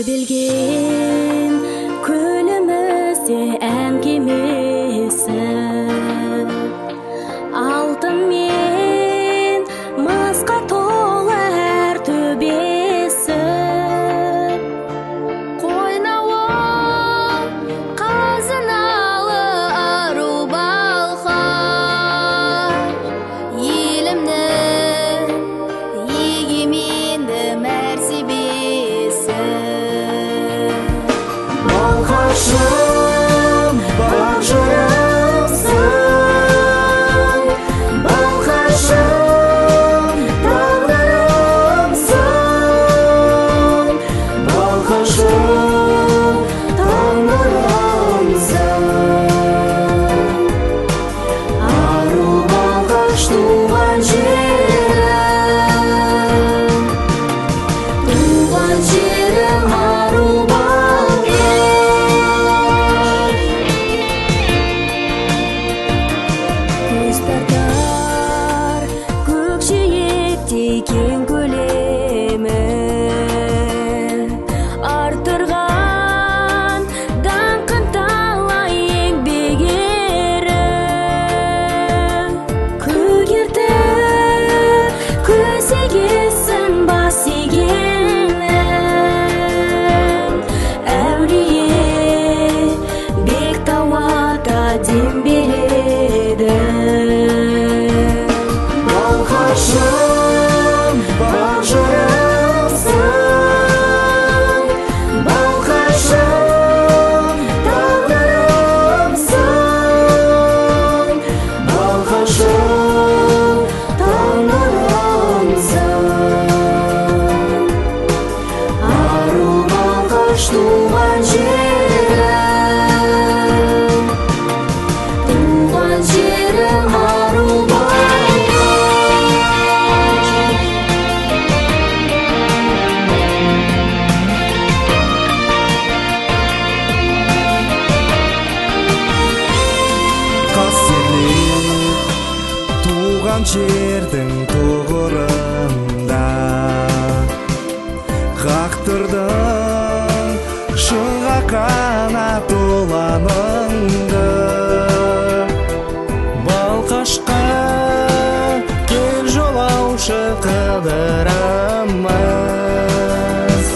Төбелген көлімізде ән кемесі, алтын мен мысқа толы әр төбесі. Қойнауы қазыналы ару балқа, елімнің егеменді мәртебесі. Балқашым, бақ жырымсың, балқашым, тағдырымсың, балқашым, тағдырымсың. Ару балқаш туған жерім, ару кең көлемі, артырған даңқын талай еңбек ерім. Көгертіп көсегесін бас игенің, әулие Бектауатқа дем береді. Балқашым, бақ жырымсың, балқашым, тағдырымсың, балқашым, тағдырымсың. Ару балқаш туған жерім, ару туған жердің тұғырында қақтырдың шыңға қанат ұланыңды. Балқашқа кел жолаушы қыдырымыз,